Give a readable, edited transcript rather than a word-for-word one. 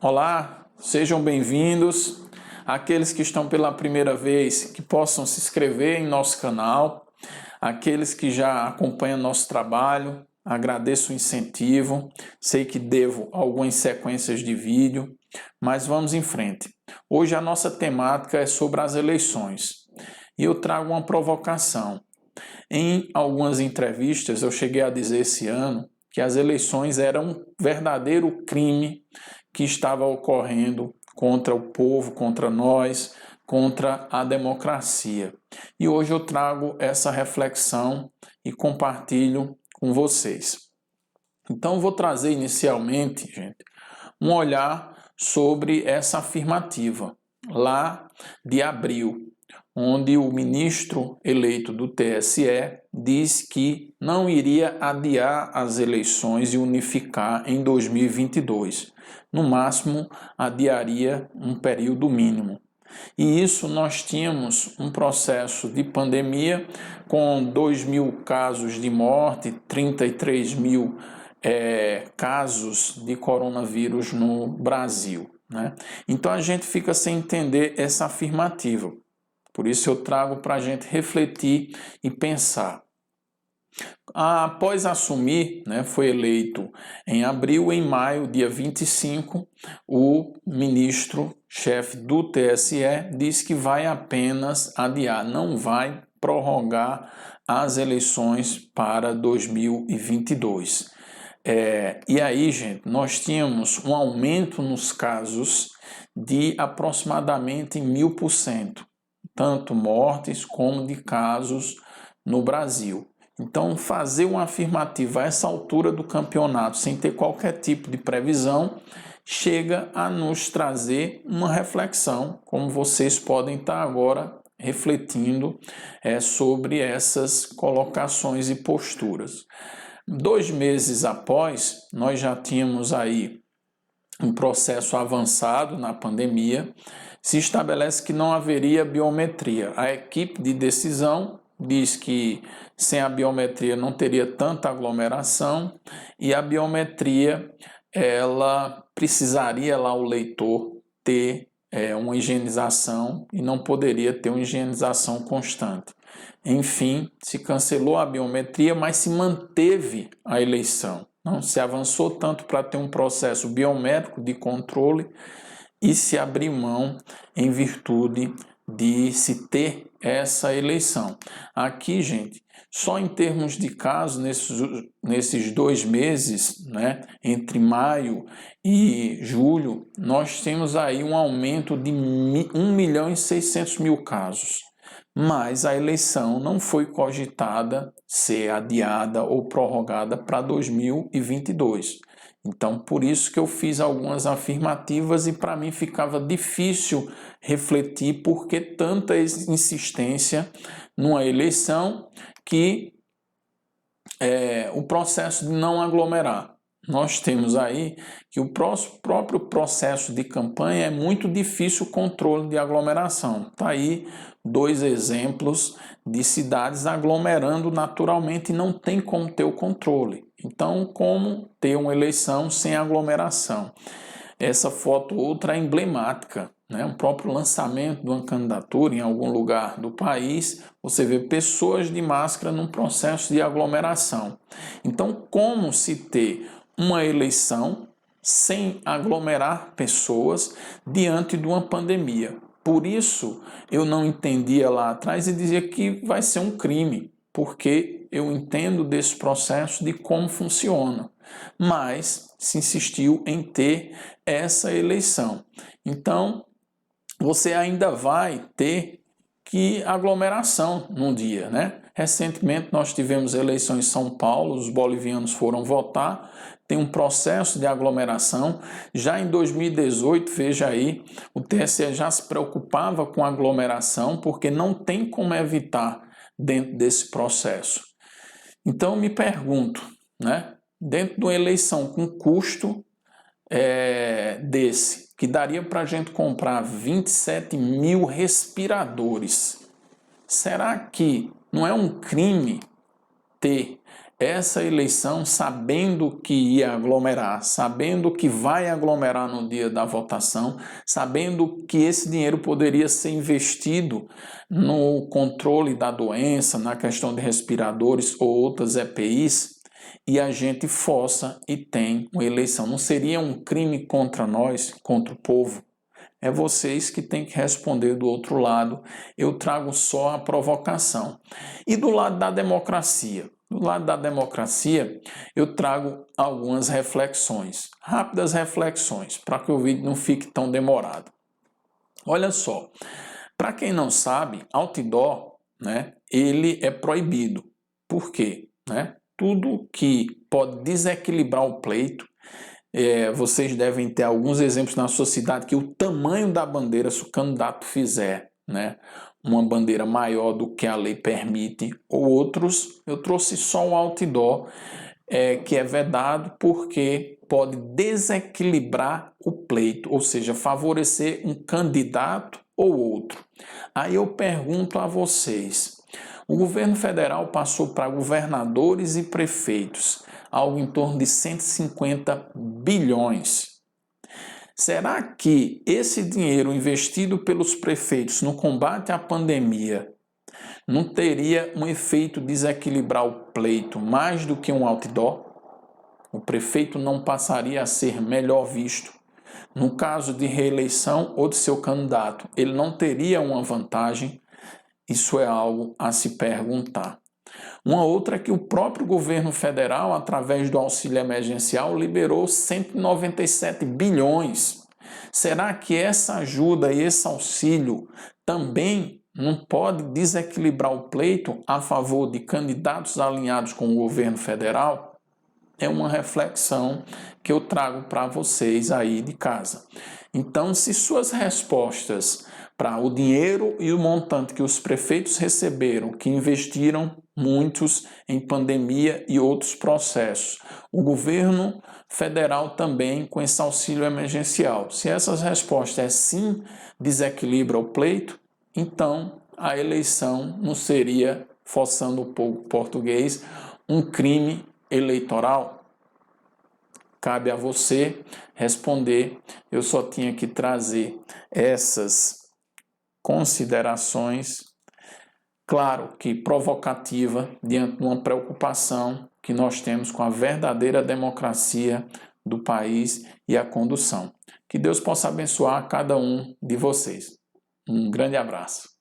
Olá, sejam bem-vindos. Aqueles que estão pela primeira vez, que possam se inscrever em nosso canal. Aqueles que já acompanham nosso trabalho, agradeço o incentivo. Sei que devo algumas sequências de vídeo, mas vamos em frente. Hoje a nossa temática é sobre as eleições e eu trago uma provocação. Em algumas entrevistas eu cheguei a dizer esse ano que as eleições eram um verdadeiro crime que estava ocorrendo contra o povo, contra nós, contra a democracia. E hoje eu trago essa reflexão e compartilho com vocês. Então, vou trazer inicialmente, gente, um olhar sobre essa afirmativa, lá de abril, onde o ministro eleito do TSE diz que não iria adiar as eleições e unificar em 2022. No máximo, adiaria um período mínimo. E isso nós tínhamos um processo de pandemia com 2.000 casos de morte, 33.000 casos de coronavírus no Brasil, né? Então a gente fica sem entender essa afirmativa. Por isso eu trago para a gente refletir e pensar. Após assumir, foi eleito em abril, em maio, dia 25, o ministro-chefe do TSE disse que vai apenas adiar, não vai prorrogar as eleições para 2022. E aí, gente, nós tínhamos um aumento nos casos de aproximadamente 1.000%, tanto mortes como de casos no Brasil. Então, fazer uma afirmativa a essa altura do campeonato, sem ter qualquer tipo de previsão, chega a nos trazer uma reflexão, como vocês podem estar agora refletindo sobre essas colocações e posturas. 2 meses após, nós já tínhamos aí um processo avançado na pandemia, se estabelece que não haveria biometria. A equipe de decisão diz que sem a biometria não teria tanta aglomeração e a biometria, ela precisaria lá o leitor ter uma higienização e não poderia ter uma higienização constante. Enfim, se cancelou a biometria, mas se manteve a eleição. Não se avançou tanto para ter um processo biométrico de controle e se abriu mão em virtude de se ter essa eleição. Aqui, gente, só em termos de casos, nesses 2 meses, entre maio e julho, nós temos aí um aumento de 1.600.000 casos. Mas a eleição não foi cogitada ser adiada ou prorrogada para 2022. Então, por isso que eu fiz algumas afirmativas e para mim ficava difícil refletir por que tanta insistência numa eleição que o processo de não aglomerar. Nós temos aí que o próprio processo de campanha é muito difícil o controle de aglomeração. Está aí 2 exemplos de cidades aglomerando naturalmente e não tem como ter o controle. Então, como ter uma eleição sem aglomeração? Essa foto outra é emblemática, o próprio lançamento de uma candidatura em algum lugar do país, você vê pessoas de máscara num processo de aglomeração. Então, como se ter uma eleição sem aglomerar pessoas diante de uma pandemia? Por isso, eu não entendia lá atrás e dizia que vai ser um crime, porque eu entendo desse processo de como funciona, mas se insistiu em ter essa eleição. Então, você ainda vai ter que aglomeração num dia, Recentemente nós tivemos eleições em São Paulo, os bolivianos foram votar, tem um processo de aglomeração. Já em 2018, veja aí, o TSE já se preocupava com aglomeração, porque não tem como evitar dentro desse processo. Então, me pergunto, dentro de uma eleição com custo desse, que daria para a gente comprar 27.000 respiradores, será que não é um crime ter essa eleição sabendo que ia aglomerar, sabendo que vai aglomerar no dia da votação, sabendo que esse dinheiro poderia ser investido no controle da doença, na questão de respiradores ou outras EPIs, e a gente força e tem uma eleição. Não seria um crime contra nós, contra o povo? É vocês que têm que responder do outro lado. Eu trago só a provocação. E do lado da democracia? Do lado da democracia, eu trago algumas reflexões, rápidas reflexões, para que o vídeo não fique tão demorado. Olha só, para quem não sabe, outdoor, né, ele é proibido. Por quê? Tudo que pode desequilibrar o pleito, vocês devem ter alguns exemplos na sua cidade que o tamanho da bandeira, se o candidato fizer, uma bandeira maior do que a lei permite, ou outros, eu trouxe só um outdoor que é vedado porque pode desequilibrar o pleito, ou seja, favorecer um candidato ou outro. Aí eu pergunto a vocês, o governo federal passou para governadores e prefeitos algo em torno de 150 bilhões. Será que esse dinheiro investido pelos prefeitos no combate à pandemia não teria um efeito desequilibrar o pleito mais do que um outdoor? O prefeito não passaria a ser melhor visto. No caso de reeleição ou de seu candidato, ele não teria uma vantagem? Isso é algo a se perguntar. Uma outra é que o próprio governo federal, através do auxílio emergencial, liberou 197 bilhões. Será que essa ajuda e esse auxílio também não pode desequilibrar o pleito a favor de candidatos alinhados com o governo federal? É uma reflexão que eu trago para vocês aí de casa. Então, se suas respostas para o dinheiro e o montante que os prefeitos receberam, que investiram muitos em pandemia e outros processos, o governo federal também com esse auxílio emergencial, se essas respostas é sim, desequilibra o pleito, então a eleição não seria, forçando um pouco português, um crime eleitoral? Cabe a você responder. Eu só tinha que trazer essas considerações, claro que provocativa, diante de uma preocupação que nós temos com a verdadeira democracia do país e a condução. Que Deus possa abençoar cada um de vocês. Um grande abraço.